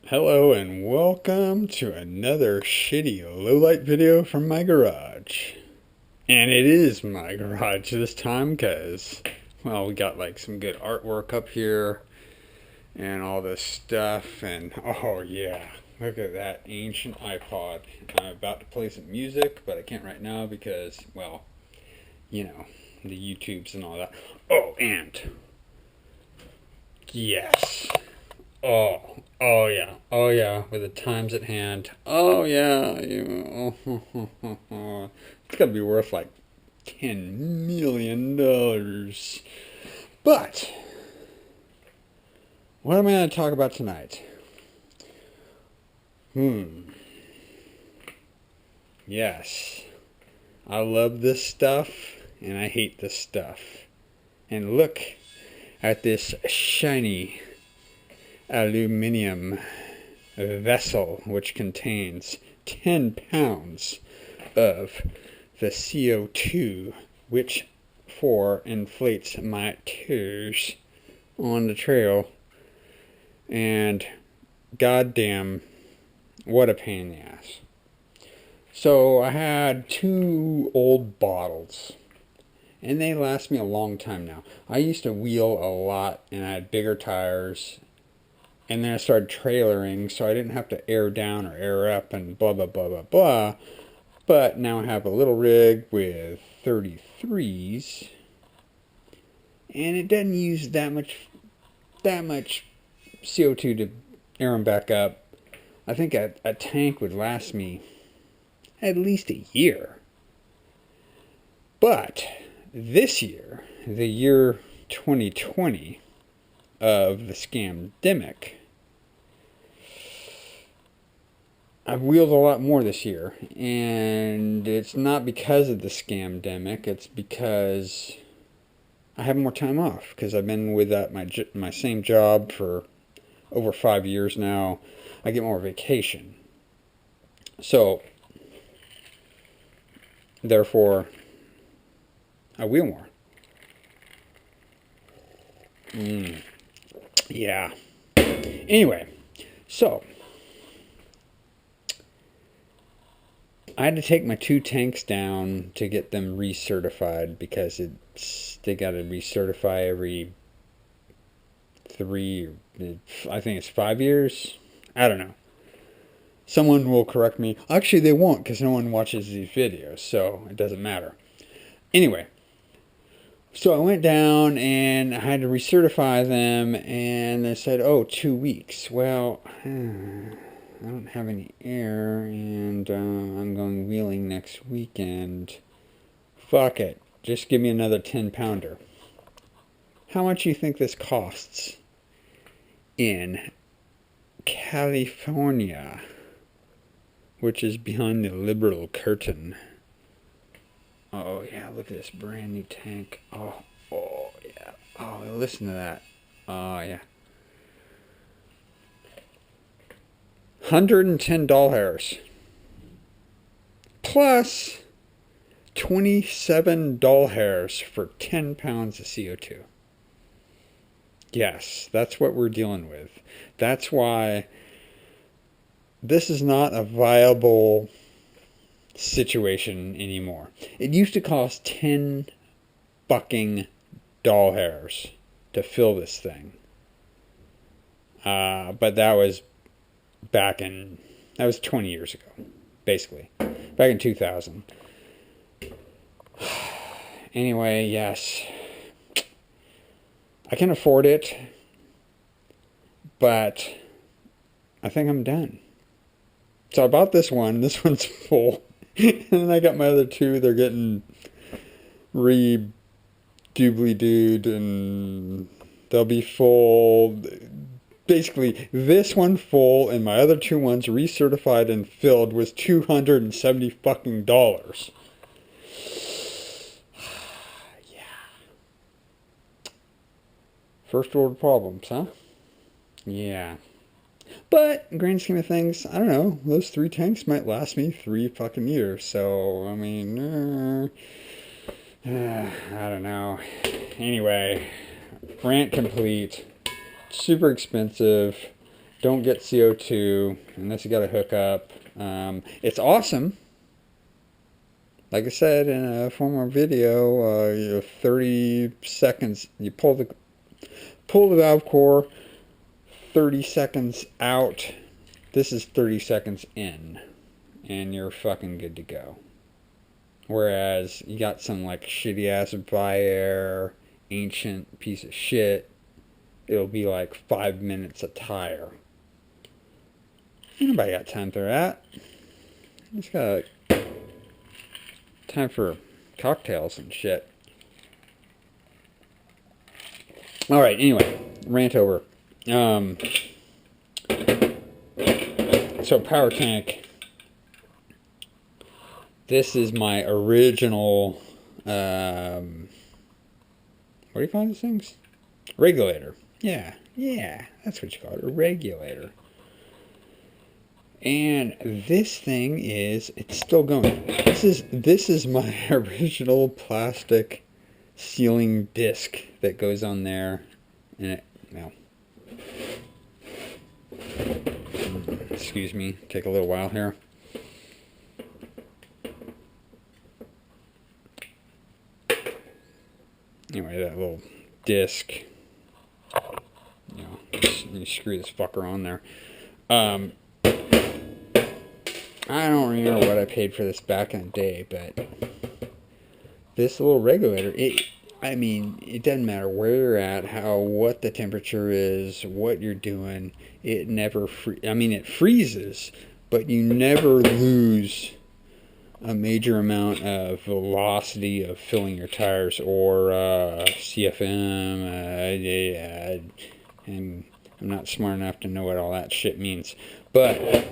Hello and welcome to another shitty low-light video from my garage. And it is my garage this time because, well, we got like some good artwork up here and all this stuff. And oh yeah, look at that ancient iPod. I'm about to play some music, but I can't right now because, well, you know, the YouTubes and all that. Oh, and yes. Oh yeah, with the times at hand. Oh yeah, it's gonna be worth like $10 million. But what am I gonna talk about tonight? Yes, I love this stuff and I hate this stuff. And look at this shiny aluminum vessel which contains 10 pounds of the CO2 which inflates my toes on the trail, and goddamn what a pain in the ass. So I had two old bottles and they last me a long time now. I used to wheel a lot and I had bigger tires. And then I started trailering, so I didn't have to air down or air up and blah, blah, blah, blah, blah. But now I have a little rig with 33s. And it doesn't use that much CO2 to air them back up. I think a tank would last me at least a year. But this year, the year 2020 of the scamdemic, I've wheeled a lot more this year, and it's not because of the scamdemic, it's because I have more time off, because I've been with my same job for over 5 years now. I get more vacation. So, therefore, I wheel more. Yeah. Anyway, so I had to take my two tanks down to get them recertified because they got to recertify every I think it's 5 years. I don't know. Someone will correct me. Actually, they won't because no one watches these videos, so it doesn't matter. Anyway, so I went down and I had to recertify them, and they said, oh, 2 weeks. Well, I don't have any air, and I'm going wheeling next weekend. Fuck it. Just give me another 10-pounder. How much do you think this costs in California, which is behind the liberal curtain? Oh, yeah, look at this brand new tank. Oh, yeah. Oh, listen to that. Oh, yeah. $110 plus $27 for 10 pounds of CO2. Yes, that's what we're dealing with. That's why this is not a viable situation anymore. It used to cost 10 fucking doll hairs to fill this thing. But that was that was 20 years ago, basically. Back in 2000. Anyway, yes. I can afford it, but I think I'm done. So I bought this one. This one's full. And then I got my other two. They're getting re-doobly-dooed, and they'll be full. Basically, this one full and my other two ones recertified and filled was $270 fucking dollars. Yeah. First world problems, huh? Yeah. But, in the grand scheme of things, I don't know. Those 3 tanks might last me 3 fucking years. So, I mean, I don't know. Anyway, rant complete. Super expensive. Don't get CO2 unless you got a hookup. It's awesome. Like I said in a former video, 30 seconds, you pull the valve core, 30 seconds out. This is 30 seconds in, and you're fucking good to go. Whereas you got some like shitty ass Viair, ancient piece of shit, it'll be like 5 minutes a tire. Ain't nobody got time for that. Just got time for cocktails and shit. Alright, anyway, rant over. So power tank. This is my original, what do you call these things? Regulator. Yeah, that's what you call it, a regulator. And this thing it's still going. This is my original plastic sealing disc that goes on there. And excuse me, take a little while here. Anyway, that little disc, you screw this fucker on there. I don't remember what I paid for this back in the day, but this little regulator, it doesn't matter where you're at, what the temperature is, what you're doing, it never it freezes, but you never lose a major amount of velocity of filling your tires or CFM. And I'm not smart enough to know what all that shit means, but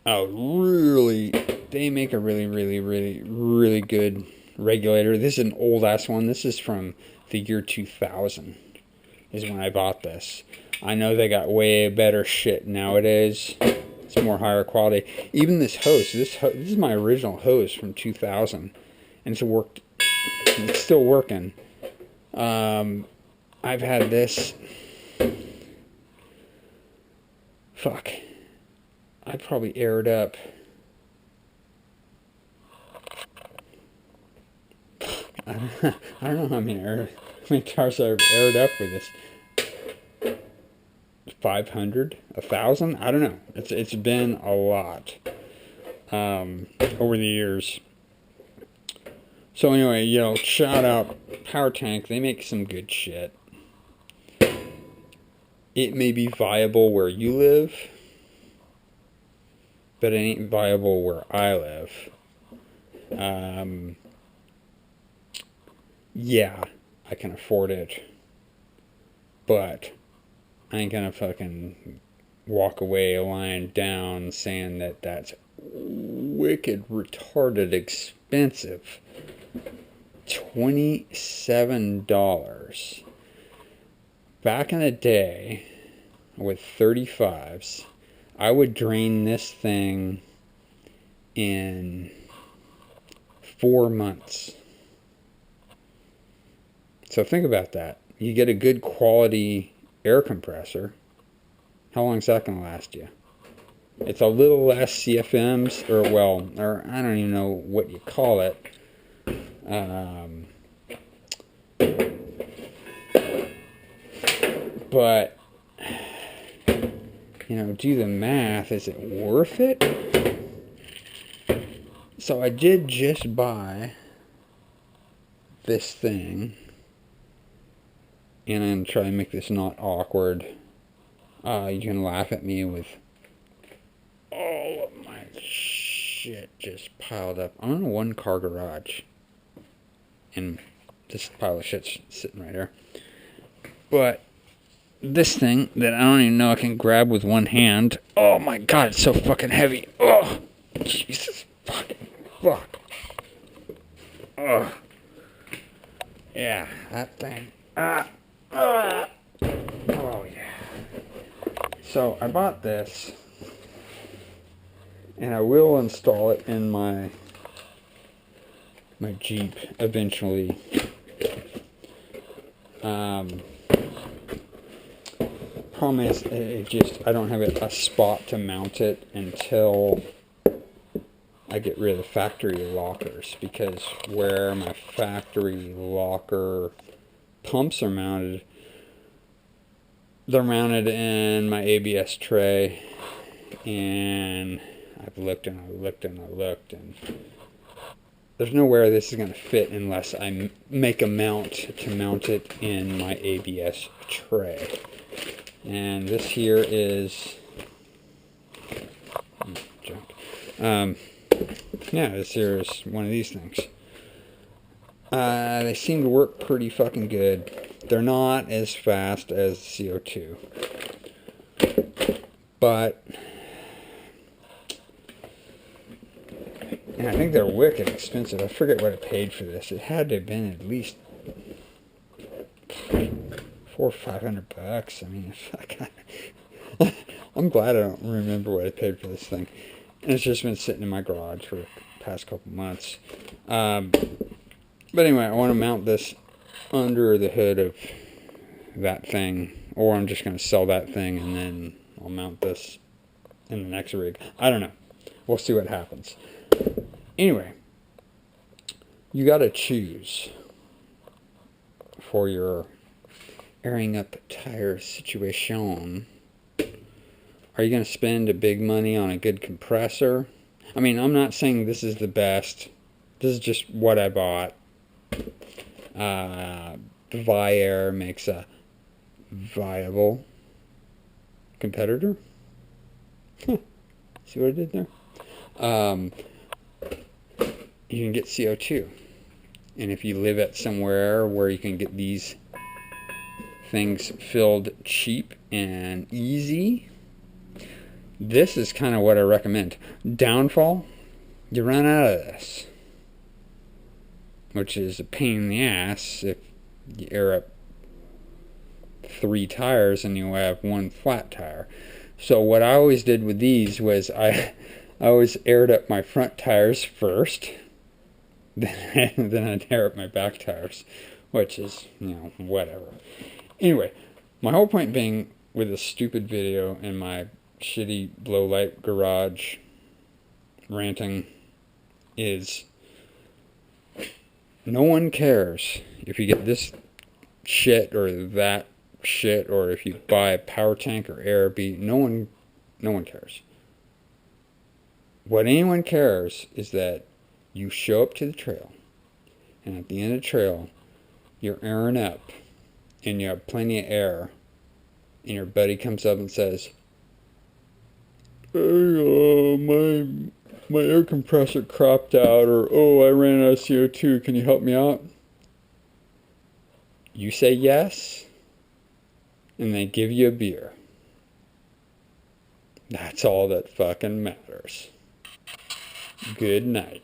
they make a really good regulator. This is an old ass one. This is from the year 2000 is when I bought this. I know they got way better shit nowadays. It's more higher quality. Even this hose, this is my original hose from 2000, and it's still working. I've had this, I probably aired up, I don't know how many tires I've aired up with this. 500, 1,000, I don't know. It's been a lot over the years. So anyway, shout out Power Tank. They make some good shit. It may be viable where you live, but it ain't viable where I live. Yeah, I can afford it, but I ain't gonna fucking walk away lying down saying that that's wicked retarded expensive. $27. Back in the day, with 35s, I would drain this thing in 4 months. So think about that. You get a good quality air compressor. How long is that going to last you? It's a little less CFMs, or I don't even know what you call it. But do the math. Is it worth it? So I did just buy this thing, and I'm going to try and make this not awkward. You can laugh at me with all of my shit just piled up. I'm in a one-car garage, and this pile of shit's sitting right here. But this thing that I don't even know I can grab with one hand. Oh my god, it's so fucking heavy. Oh, Jesus fucking fuck. Oh, yeah, that thing. Oh yeah. So I bought this, and I will install it in my Jeep eventually. problem is, I don't have a spot to mount it until I get rid of the factory lockers, because where my factory locker pumps are mounted, they're mounted in my ABS tray, and I've looked and I looked and I looked, and there's nowhere this is going to fit unless I make a mount to mount it in my ABS tray. And this here is junk. Yeah, this here is one of these things. They seem to work pretty fucking good. They're not as fast as CO2, but and I think they're wicked expensive. I forget what I paid for this. It had to have been at least $400 or $500. I mean, I'm glad I don't remember what I paid for this thing. And it's just been sitting in my garage for the past couple months. But anyway, I want to mount this under the hood of that thing, or I'm just going to sell that thing and then I'll mount this in the next rig. I don't know. We'll see what happens. Anyway, you got to choose for your airing up tire situation. Are you going to spend a big money on a good compressor? I mean, I'm not saying this is the best. This is just what I bought. Viair makes a viable competitor. Huh. See what I did there? You can get CO2. And if you live at somewhere where you can get these things filled cheap and easy, this is kind of what I recommend. Downfall, you run out of this, which is a pain in the ass if you air up 3 tires and you have 1 flat tire. So what I always did with these was I always aired up my front tires first, then I'd air up my back tires, which is, whatever. Anyway, my whole point being with this stupid video and my shitty low light garage ranting is, no one cares if you get this shit or that shit, or if you buy a power tank or Airby. No one cares. What anyone cares is that you show up to the trail, and at the end of the trail, you're airing up, and you have plenty of air, and your buddy comes up and says, "Hey, my air compressor cropped out," or, "Oh, I ran out of CO2, can you help me out?" You say yes, and they give you a beer. That's all that fucking matters. Good night.